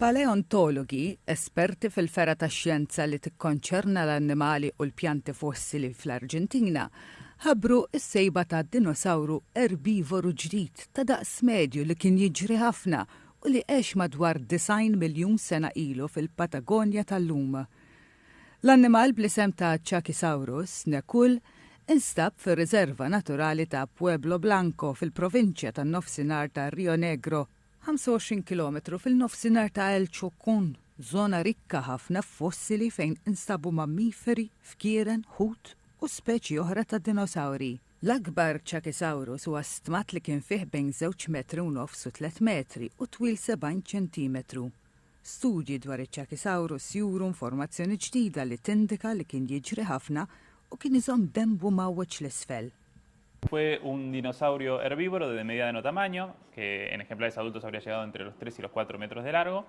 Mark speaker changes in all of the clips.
Speaker 1: Il-paleontologi, esperti fil-fera tax-xjenza li tikkonċerna l-annimali u l-pjanti fossili fl-Arġentina, ħabbru s-sejba ta' dinosawru erbivoru ġdid ta' daqs medju li kien jiġri ħafna u li għex madwar 9 miljun sena ilu fil-Patagonja tal-lum. L-annimal bl-isem ta' Chakisaurus nekul instab fir-riserva naturali ta' Pueblo Blanco fil-provinċja tan-nofsinhar ta' Rio Negro, 25 km fil-nofsinhar ta' El Chocón, żona rikka ħafna fossili fejn instabu mammiferi, fkieren, ħut u speċi oħra ta' dinosawri. L-akbar Chakisaurus huwa stmat li kien fih bejn 2 metri u nofs u 3 metri u twil 70 centimetru. Studji dwar iċ-Chakisaurus juru informazzjoni ġdida li tindika li kien jiġri ħafna u kien iżomm dembu mawweġ l-isfel.
Speaker 2: Fue un dinosaurio herbívoro de mediano tamaño, que en ejemplares adultos habría llegado entre los 3 y los 4 metros de largo,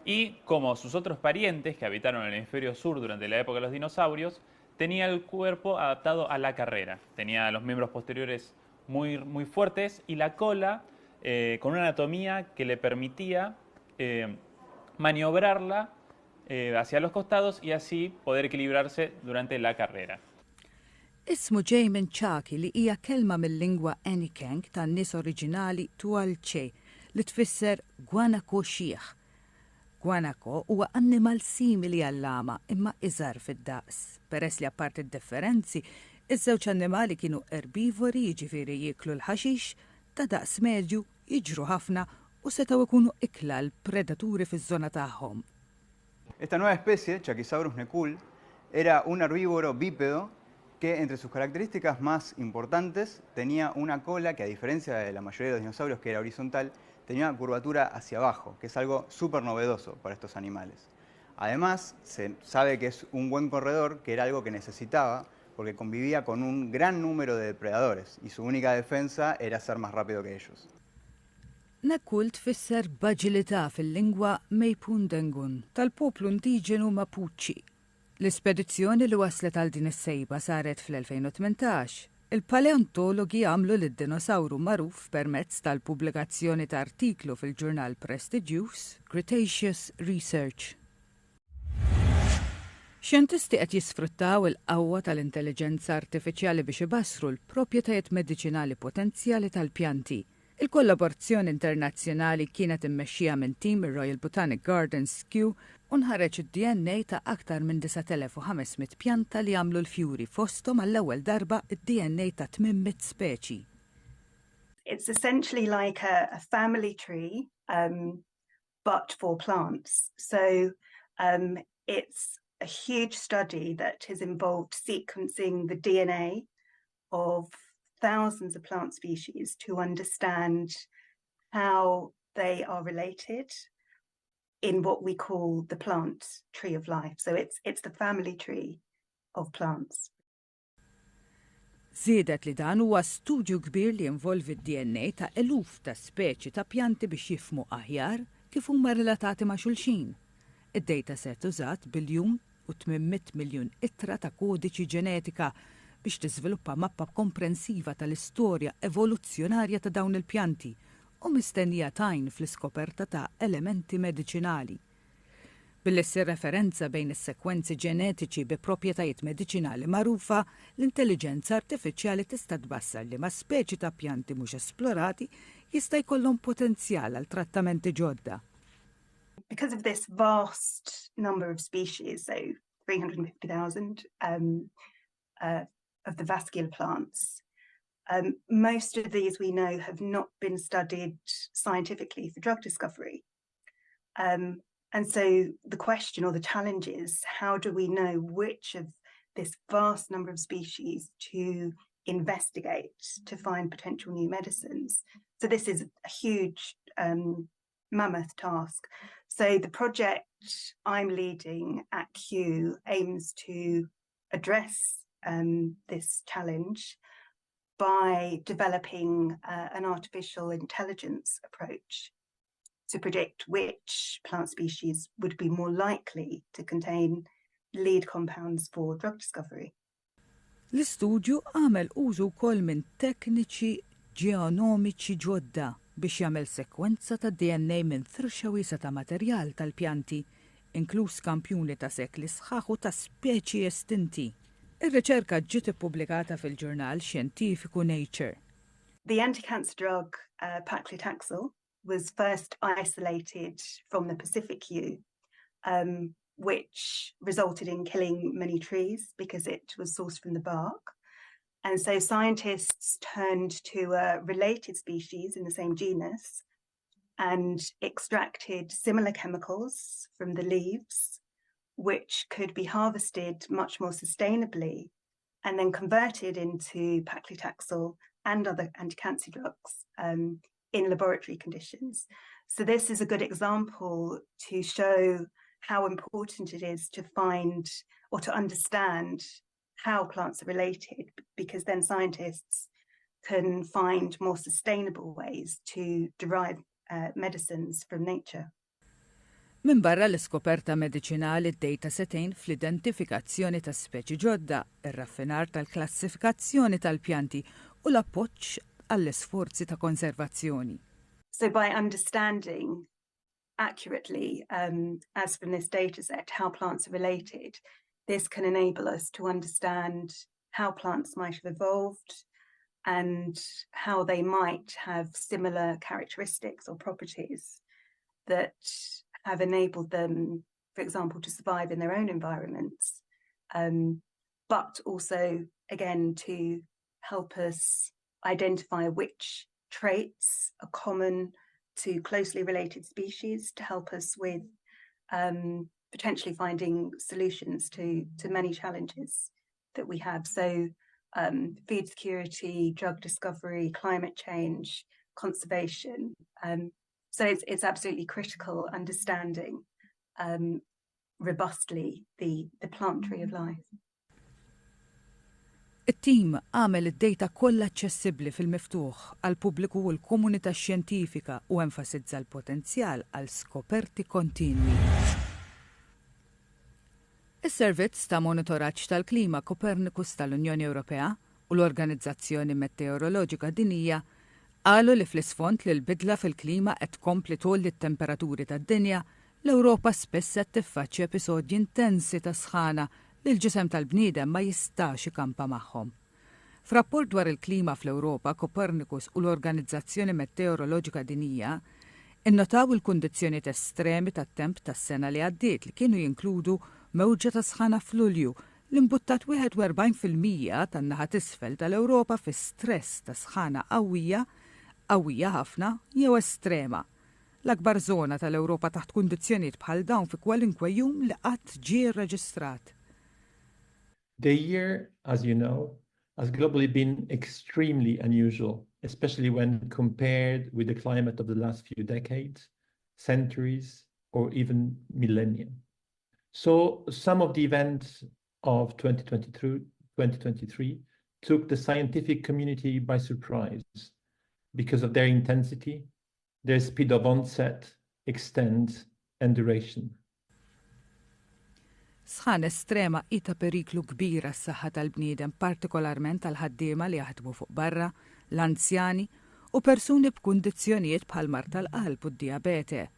Speaker 2: y como sus otros parientes que habitaron en el hemisferio sur durante la época de los dinosaurios, tenía el cuerpo adaptado a la carrera. Tenía los miembros posteriores muy fuertes y la cola con una anatomía que le permitía maniobrarla hacia los costados y así poder equilibrarse durante la carrera.
Speaker 1: Ismu ġej minn ċaki li hija kelma mill-lingwa Enikenk tan-nies oriġinali Tualche li tfisser guanaco xieħ. Guanaco huwa annimal simili għall-lama imma iżgħar fid-daqs. Peress li apart id-differenzi, iż-żewġ annimali kienu erbivori, jiġifieri jieklu l-ħaxix, ta' daqs medju, jiġru ħafna u setgħu jkunu ikla l-predaturi fiż-żona tagħhom.
Speaker 3: Esta nueva especie, Chakisaurus necul, era un herbívoro bípedo que entre sus características más importantes tenía una cola que, a diferencia de la mayoría de los dinosaurios, que era horizontal, tenía una curvatura hacia abajo, que es algo súper novedoso para estos animales. Además, se sabe que es un buen corredor, que era algo que necesitaba, porque convivía con un gran número de depredadores, y su única defensa era ser más rápido que ellos.
Speaker 1: Necul tfisser b'aġilità fil-lingwa Mapudungun tal-poplu indiġenu Mapuche. L-ispedizzjoni li waslet għal din is-sejba saret fl-2018. Il-paleontologi għamlu lid-dinosauru magħruf permezz tal-pubblikazzjoni ta' artiklu fil-ġurnal prestigious Cretaceous Research. Xjentisti qed jisfruttaw il-qawwa tal-intelligenza artifiċjali biex ibassru l-proprjetajiet mediċinali potenzjali tal-pjanti. Il-kollaborazzjoni internazzjonali kienet immexxija minn tim ir-Royal Botanic Gardens Kew u nħareġ id-DNA ta' aktar minn 9500 pjanta li għamlu l-fjuri fosthom għall-ewwel darba id-DNA ta' 800 speċi.
Speaker 4: It's essentially like a family tree, but for plants. So it's a huge study that has involved sequencing the DNA of thousands of plant species to understand how they are related in what we call the plant tree of life. So it's the family tree of plants.
Speaker 1: Żiedet li dan huwa studju kbir li involvi d-DNA ta' eluf ta' speċi ta' pjanti biex jifhmu aħjar kif huma relatati ma' xulxin. Id-data set użat biljun u 800 miljun ittra ta' kodiċi ġenetika biex tiżviluppa mappa komprensiva tal-istorja evoluzzjonarja ta' dawn il-pjanti u mistennija tajn fl-iskoperta ta' elementi mediċinali. Bil-issir referenza bejn is-sekwenzi ġenetiċi bi proprjetajiet mediċinali magħrufa, l-intelligenza artifiċjali tista' tbassar li ma' speċi ta' pjanti mhux esplorati jista' jkollhom potenzjal għal trattamenti ġodda.
Speaker 4: Because of this vast number of species, so 350,000 of the vascular plants, most of these we know have not been studied scientifically for drug discovery. And so the question or the challenge is, how do we know which of this vast number of species to investigate to find potential new medicines? So this is a huge mammoth task. So the project I'm leading at Kew aims to address this challenge by developing an artificial intelligence approach to predict which plant species would be more likely to contain lead compounds for drug discovery.
Speaker 1: L-istudju għamel użu wkoll minn tekniċi ġeonomiċi ġodda biex jagħmel sekwenza ta' DNA minn firxa wiesa ta' materjal tal-pjanti, inkluż kampjuni ta' sekli sħaħ u ta' speċi estinti. Ir-riċerka ġiet ippubblikata fil-ġurnal xjentifiku Nature.
Speaker 4: The anti-cancer drug paclitaxel was first isolated from the Pacific yew, which resulted in killing many trees because it was sourced from the bark. And so scientists turned to a related species in the same genus and extracted similar chemicals from the leaves, which could be harvested much more sustainably and then converted into paclitaxel and other anti-cancer drugs in laboratory conditions. So this is a good example to show how important it is to find or to understand how plants are related, because then scientists can find more sustainable ways to derive medicines from nature.
Speaker 1: Min barra l-iskoperta medicinali d-data setejn fl-identifikazzjoni ta' speċi ġodda, ir-raffinar tal-klassifikazzjoni tal-pjanti u l-appoġġ għall-isforzi ta' konservazzjoni.
Speaker 4: So by understanding accurately, as from this data set, how plants are related, this can enable us to understand how plants might have evolved and how they might have similar characteristics or properties that have enabled them, for example, to survive in their own environments, but also, again, to help us identify which traits are common to closely related species to help us with potentially finding solutions to many challenges that we have. So food security, drug discovery, climate change, conservation. So it's absolutely critical understanding robustly the plant tree of life.
Speaker 1: It-tim għamel id-data kollha aċċessibbli fil-miftuħ għal pubbliku u l-komunità xjentifika u enfasizza l-potenzjal għal skoperti kontinwi. Is-servizz ta' monitoraġġ tal-klima Copernicus tal-Unjoni Ewropea u l-Organizzazzjoni Meteoroloġika Dinjija qalu li fl-isfond li l-bidla fil-klima qed tkompli tolli t-temperaturi tad-dinja, l-Ewropa spiss qed tiffaċċja episodji intensi ta' sħana li l-ġisem tal-bniedem ma jistax ikampa magħhom. F'rapport dwar il-klima fl-Ewropa, Copernicus u l-Organizzazzjoni Meteoroloġika Dinjija innotaw il-kundizzjonijiet estremi tat-temp tas-sena li għaddiet li kienu jinkludu mewġa ta' sħana f'Lulju li mbuttat 41% tan-naħa t'isfel tal-Ewropa fi stress ta' sħana qawwija ħafna jew estrema. L-akbar żona tal-Ewropa taħt kundizzjonijiet bħal dawn fi kwalinkwe jum li qatt ġie rreġistrat.
Speaker 5: The year, as you know, has globally been extremely unusual, especially when compared with the climate of the last few decades, centuries, or even millennia. So some of the events of 2023 took the scientific community by surprise because of their intensity, their speed of onset, extent, and duration.
Speaker 1: Sħan estrema ita periklu kbira s-saħħa tal-bniedem, partikolarment tal-ħaddiema li jaħdmu fuq barra, l-anzjani u persuni b'kundizzjonijiet bħal mar tal-qalb u d-diabete.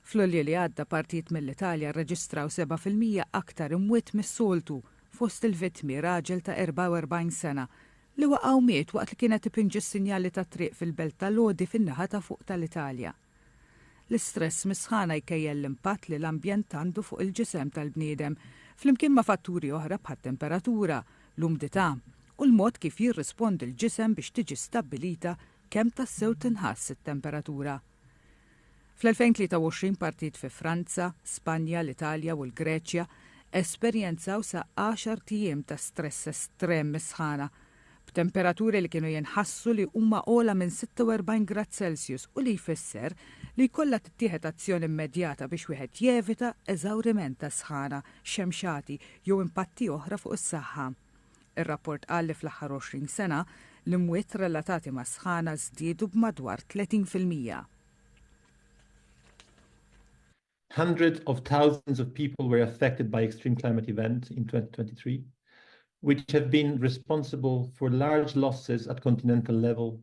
Speaker 1: Fl-Lulju li għadda partijiet mill-Italja rreġistraw 7% aktar imwiet mis-soltu fost il-vittmi raġel ta' 44 sena li waqgħu miet waqt li kienet ipinġi s-sinjali ta' triq fil-belt tal-Lodi fin-naħa ta' fuq tal-Italja. L-istress misħana jkejjel l-impatt li l-ambjent għandu fuq il-ġisem tal-bniedem flimkien ma' fatturi oħra bħat temperatura, l-umdità u l-mod kif jirrispondi l-ġisem biex tiġi stabbilita kemm tassew tinħass it-temperatura. Fl-2023 partit fi Franza, Spanja, l-Italja u l-Greċja esperjenzaw sa 10 tiem ta' stress estrem misħana b'temperaturi li kienu jenħassu li huma ola minn 46 grad Celsius u li jfisser li jkollha tittieħed azzjoni immedjata biex wieħed jevita eżawriment ta' sħana, xemxati jew impatti oħra fuq is-saħħa. Ir-rapport qal li fl-aħħar 20 sena l-imwiet relatati ma' sħana żdiedu b'madwar 30%.
Speaker 5: Hundreds of thousands of people were affected by extreme climate events in 2023, which have been responsible for large losses at continental level,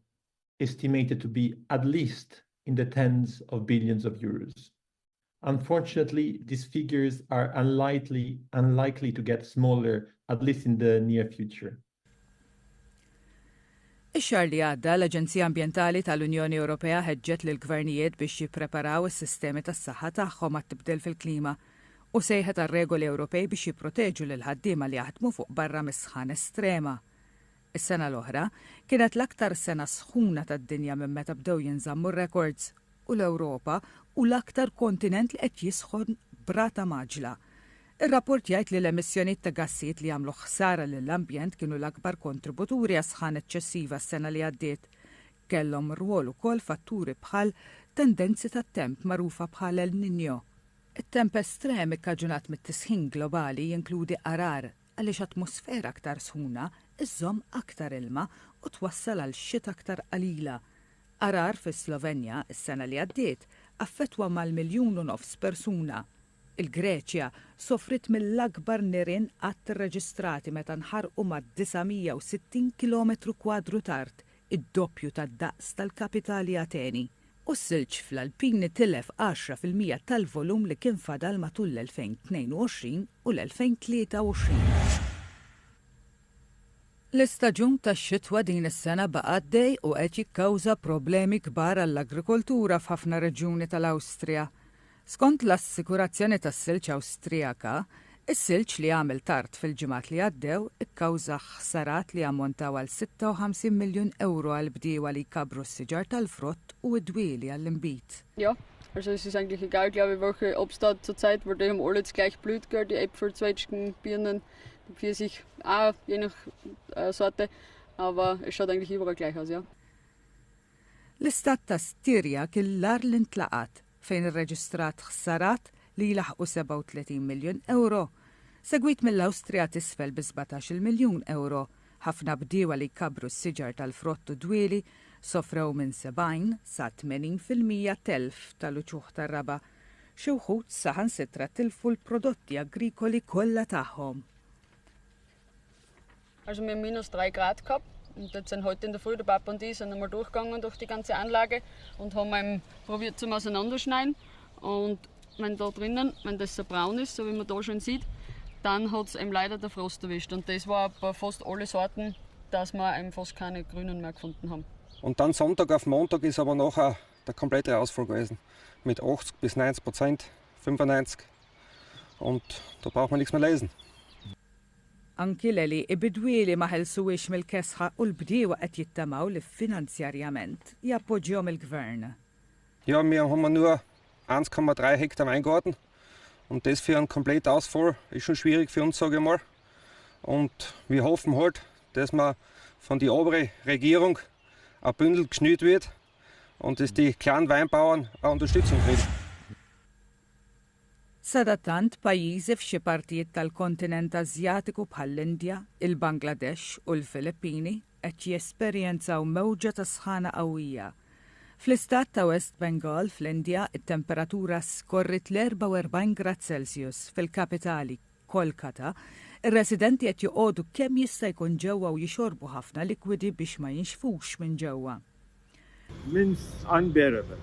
Speaker 5: estimated to be at least in the tens of billions of euros. Unfortunately, these figures are unlikely to get smaller, at least in the near future.
Speaker 1: Ix-xahar li għadda l-Aġenzija Ambjentali tal-Unjoni Ewropea ħeġġet lill gvernijiet biex jippreparaw is-sistemi tas-saħħa tagħhom għat-tibdil fil-klima u sejħet għar-regoli Ewropej biex jipproteġu lil ħaddiema li jaħdmu fuq barra mis-sħan estrema. Is-sena l-oħra kienet l-aktar sena sħuna tad-dinja minn meta bdew jinżammu r-records u l-Ewropa u l-aktar kontinent li qed jisħon brata maġla. Ir-rapport jgħid li l-emissjonijiet ta' gassijiet li jagħmlu ħsara lill-ambjent kienu l-akbar kontributuri għas-sħan eċċessiva s-sena li għaddiet. Kellhom rwol ukoll fatturi bħal tendenzi tat-temp magħrufa bħal El Niño. It-temp estrem ikkaġunat mit-tisħin globali jinkludi arar għaliex atmosfera aktar sħuna iżżomm aktar ilma u twassal għal xita aktar qalila. Arar fis-Slovenja is-sena li għaddiet affettwa mal-1.5 persuna. Il-Greċja sofrit mill-akbar nirien qatt irreġistrati meta nħarqu mad-960 km² tard, id-doppju tad-daqs tal-kapitali Ateni. U s-silġ fl-Alpini tilef 10% tal-volum li kien fadal matul l-2022 u l-2023. L-istaġun tax-xitwa din is-sena baqa' għaddej u qed jikkawża problemi kbar għall-agrikoltura f'ħafna reġjuni tal-Awstrija. Skont l-assikurazzjoni tas-silġ Awstrijaka, is-silġ li għamel tard fil-ġimgħat li għaddew ikkawża ħsarat li ammontaw għal 56 miljun euro għal bdiewa li jkabru s-siġar tal-frott u d-dwieli għall-inbit.
Speaker 6: Ja, also es ist eigentlich egal, glaube ich, welche Obstart zur Zeit, weil die haben alle jetzt gleich blüht, die Äpfel, Zwetschgen, Birnen, die Pfirsich auch, je nach Sorte, aber es schaut eigentlich überall gleich aus, ja.
Speaker 1: L-istat ta' Stirja killar l-intlaqat fejn irreġistrat ħsarat li laħqu 37 miljun euro, segwit mill-Awstrija tisfel bi 17 miljun euro. Ħafna bdiewa li jkabru s-siġar tal-frott u dwieli sofrew minn 70 sa 80% telf tal-uċuħ tar-raba. Xi wħud saħansitra tilfu l-prodotti agrikoli kollha tagħhom.
Speaker 6: Also wir haben -3 Grad gehabt. Und jetzt sind heute in der Früh, der Papa und ich sind einmal durchgegangen durch die ganze Anlage und haben probiert zum Auseinanderschneiden. Und wenn da drinnen, wenn das so braun ist, so wie man da schon sieht, dann hat es leider der Frost erwischt. Und das war bei fast alle Sorten, dass wir fast keine grünen mehr gefunden haben.
Speaker 7: Und dann Sonntag auf Montag ist aber nachher der komplette Ausfall gewesen. Mit 80 bis 90%, 95%. Und da braucht man nichts mehr lesen.
Speaker 1: Anki l-li ibidwieli ma ħelsuwiex mill-kesħa u l-bdiewa qed jittamaw li finanzjarjament jappoġġjhom il-gvern.
Speaker 7: Ja, wir haben nur 1,3 Hektar Weingarten und das für einen Komplettausfall ist schon schwierig für uns, sage ich mal. Und wir hoffen halt, dass man von der oberen Regierung ein Bündel geschnürt wird und dass die kleinen Weinbauern auch Unterstützung kriegen.
Speaker 1: Sadattant pajjiżi f'xi partijiet tal-kontinent Asjatiku bħall-Indja, il-Bangladesh u l-Filippini qed jesperjenzaw mewġa ta' sħana qawwija. Fl-istat ta' West Bengal fl-Indja it-temperatura skorrit l-44 grad Celsius fil-kapitali Kolkata. Ir-residenti qed joqogħdu kemm jista' jkun ġewwa u jixorbu ħafna likwidi biex ma jinxfux minn ġewwa.
Speaker 8: Means unbearable.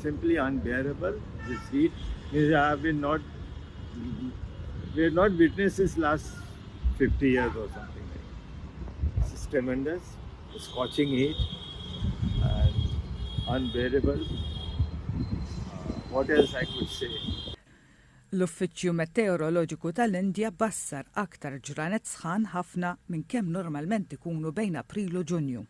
Speaker 8: Simply unbearable. This heat. We have not witnessed this last 50 years or something. This is tremendous, scorching heat and unbearable. What else I could say?
Speaker 1: L-Uffiċċju Meteoroloġiku tal-Indja bassar aktar ġranet sħan ħafna minn kemm normalment ikunu bejn April u Ġunju.